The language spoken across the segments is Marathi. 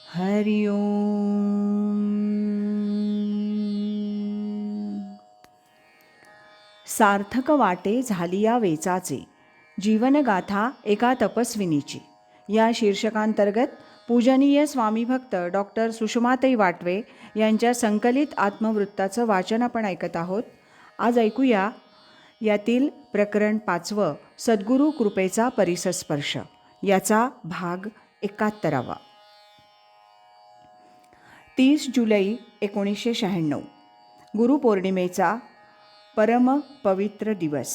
हरि ओम. सार्थक वाटे झालिया वेचाचे, जीवनगाथा एका तपस्विनीची या शीर्षकांतर्गत पूजनीय स्वामीभक्त डॉक्टर सुषमाताई वाटवे यांच्या संकलित आत्मवृत्ताचं वाचन आपण ऐकत आहोत. आज ऐकूया यातील प्रकरण 5, सद्गुरू कृपेचा परिसस्पर्श, याचा भाग 71. 30 जुलै 1996, गुरुपौर्णिमेचा परम पवित्र दिवस.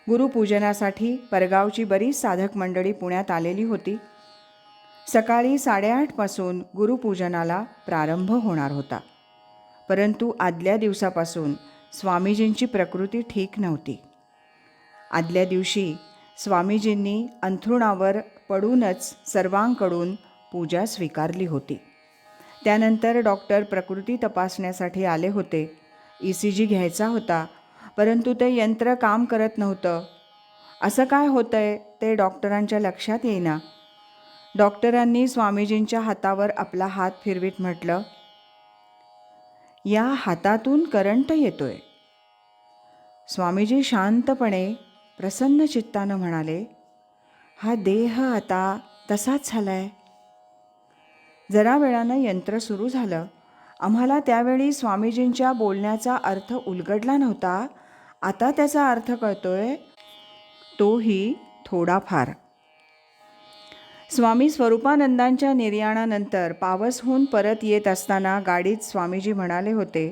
गुरुपूजनासाठी परगावची बरीच साधक मंडळी पुण्यात आलेली होती. सकाळी 8:30 पासून गुरुपूजनाला प्रारंभ होणार होता. परंतु आदल्या दिवसापासून स्वामीजींची प्रकृती ठीक नव्हती. आदल्या दिवशी स्वामीजींनी अंथरुणावर पडूनच सर्वांकडून पूजा स्वीकारली होती. त्यानंतर डॉक्टर प्रकृती तपासण्यासाठी आले होते. ECG घ्यायचा होता, परंतु ते यंत्र काम करत नव्हतं. असं काय होतंय ते डॉक्टरांच्या लक्षात येईना. डॉक्टरांनी स्वामीजींच्या हातावर आपला हात फिरवीत म्हटलं, या हातातून करंट येतोय. स्वामीजी शांतपणे प्रसन्न चित्तानं म्हणाले, हा देह आता तसाच झालाय. जरा वेळानं यंत्र सुरू झालं. आम्हाला त्यावेळी स्वामीजींच्या बोलण्याचा अर्थ उलगडला नव्हता. आता त्याचा अर्थ कळतोय, तोही थोडाफार. स्वामी स्वरूपानंदांच्या निर्याणानंतर पावसहून परत येत असताना गाडीत स्वामीजी म्हणाले होते,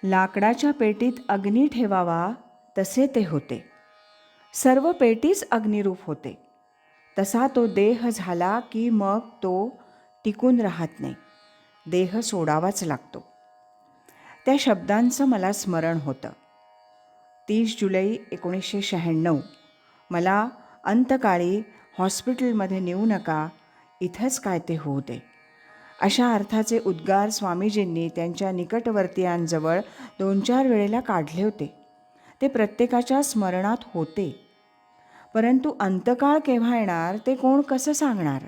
लाकडाच्या पेटीत अग्नी ठेवावा तसे ते होते. सर्व पेटीच अग्निरूप होते. तसा तो देह झाला की मग तो टिकून राहत नाही. देह सोडावाच लागतो. त्या शब्दांचं मला स्मरण होतं. 30 जुलै 1996. मला अंतकाळी हॉस्पिटलमध्ये नेऊ नका, इथंच काय ते होऊ दे, अशा अर्थाचे उद्गार स्वामीजींनी त्यांच्या निकटवर्तीयांजवळ 2-4 वेळेला काढले होते. ते प्रत्येकाच्या स्मरणात होते. परंतु अंतकाळ केव्हा येणार ते कोण कसं सांगणार.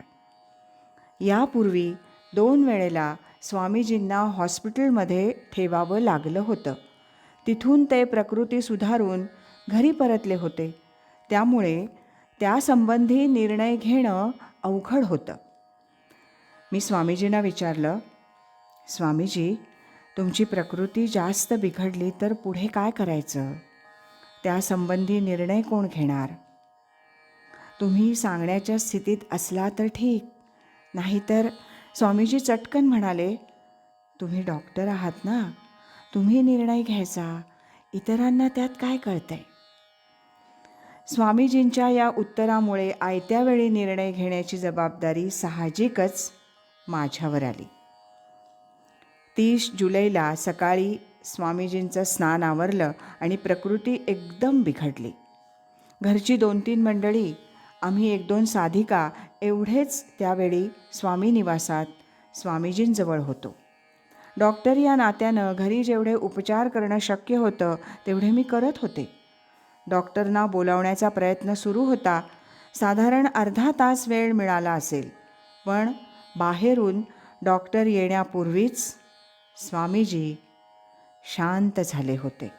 यापूर्वी 2 वेळेला स्वामीजींना हॉस्पिटलमध्ये ठेवावं लागलं होतं. तिथून ते प्रकृती सुधारून घरी परतले होते. त्यामुळे त्यासंबंधी निर्णय घेणं अवघड होतं. मी स्वामीजींना विचारलं, स्वामीजी, तुमची प्रकृती जास्त बिघडली तर पुढे काय करायचं? त्यासंबंधी निर्णय कोण घेणार? तुम्ही सांगण्याच्या स्थितीत असला तर ठीक, नाहीतर. स्वामीजी चटकन म्हणाले, तुम्ही डॉक्टर आहात ना, तुम्ही निर्णय घ्यायचा, इतरांना त्यात काय कळतंय. स्वामीजींच्या या उत्तरामुळे आयत्या वेळी निर्णय घेण्याची जबाबदारी साहजिकच माझ्यावर आली. 30 जुलैला सकाळी स्वामीजींचं स्नान आवरलं आणि प्रकृती एकदम बिघडली. घरची 2-3 मंडळी, आम्ही 1-2 साधिका एवढेच त्यावेळी स्वामी निवासात स्वामीजींजवळ होतो. डॉक्टर या नात्यानं घरी जेवढे उपचार करणं शक्य होतं तेवढे मी करत होते. डॉक्टरना बोलावण्याचा प्रयत्न सुरू होता. साधारण अर्धा तास वेळ मिळाला असेल, पण बाहेरून डॉक्टर येण्यापूर्वीच स्वामीजी शांत झाले होते.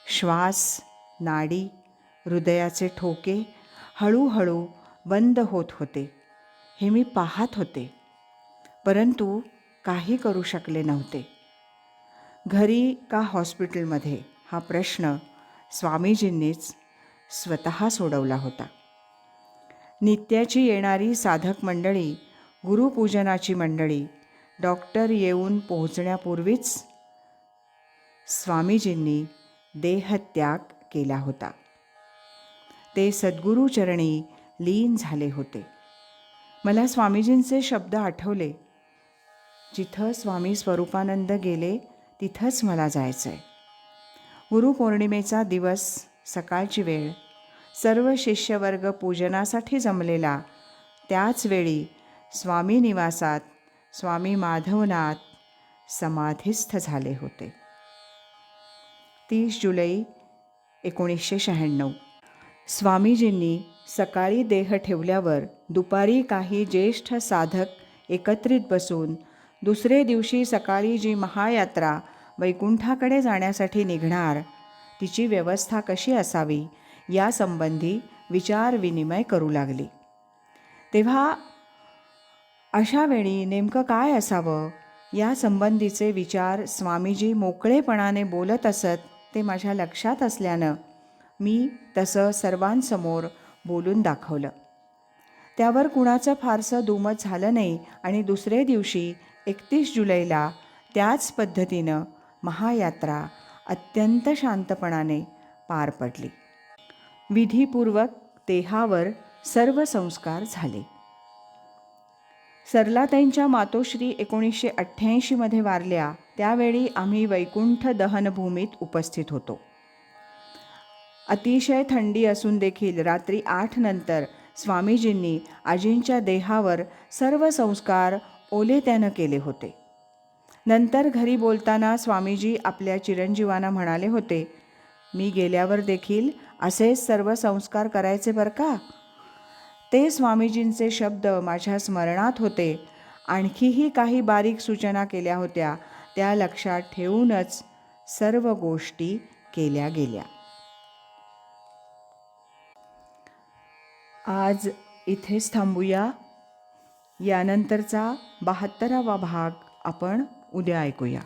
श्वास, नाडी, हृदयाचे ठोके हळूहळू बंद होत होते. हे मी पाहत होते, परंतु काही करू शकले नव्हते. घरी का हॉस्पिटलमध्ये हा प्रश्न स्वामीजींनीच स्वतः सोडवला होता. नित्याची येणारी साधक मंडळी, गुरुपूजनाची मंडळी, डॉक्टर येऊन पोहोचण्यापूर्वीच स्वामीजींनी देहत्याग केला होता. ते सद्गुरूचरणी लीन झाले होते. मला स्वामीजींचे शब्द आठवले, जिथं स्वामी स्वरूपानंद गेले तिथंच मला जायचं आहे. गुरुपौर्णिमेचा दिवस, सकाळची वेळ, सर्व शिष्यवर्ग पूजनासाठी जमलेला. त्याच वेळी स्वामी निवासात स्वामी माधवनाथ समाधीस्थ झाले होते. 30 जुलै 1996. स्वामीजींनी सकाळी देह ठेवल्यावर दुपारी काही ज्येष्ठ साधक एकत्रित बसून दुसरे दिवशी सकाळी जी महायात्रा वैकुंठाकडे जाण्यासाठी निघणार तिची व्यवस्था कशी असावी यासंबंधी विचारविनिमय करू लागली. तेव्हा अशा वेळी नेमकं काय असावं यासंबंधीचे विचार स्वामीजी मोकळेपणाने बोलत असत ते माझ्या लक्षात असल्यानं मी तसं सर्वांसमोर बोलून दाखवलं. त्यावर कुणाचं फारसं दुमत झालं नाही आणि दुसरे दिवशी 31 जुलैला त्याच पद्धतीनं महायात्रा अत्यंत शांतपणाने पार पडली. विधीपूर्वक देहावर सर्व संस्कार झाले. सरलाताईंच्या मातोश्री 1988 वारल्या त्यावेळी आम्ही वैकुंठ दहनभूमीत उपस्थित होतो. अतिशय थंडी असून देखील रात्री 8 नंतर स्वामीजींनी आजींच्या देहावर सर्व संस्कार ओलेत्यानं केले होते. नंतर घरी बोलताना स्वामीजी आपल्या चिरंजीवांना म्हणाले होते, मी गेल्यावर देखील असेच सर्व संस्कार करायचे बरं का. ते स्वामीजींचे शब्द माझ्या स्मरणात होते. आणखीही काही बारीक सूचना केल्या होत्या, त्या लक्षात ठेवूनच सर्व गोष्टी केल्या गेल्या. आज इथेच थांबूया. यानंतरचा 72वा भाग आपण उद्या ऐकूया.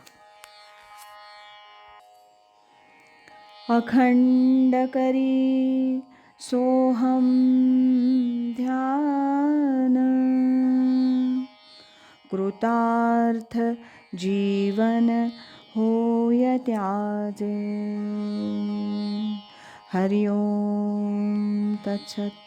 अखंड करी सोहम ध्यान, कृतार्थ जीवन होय त्याजे. हरि ओम तत्सत.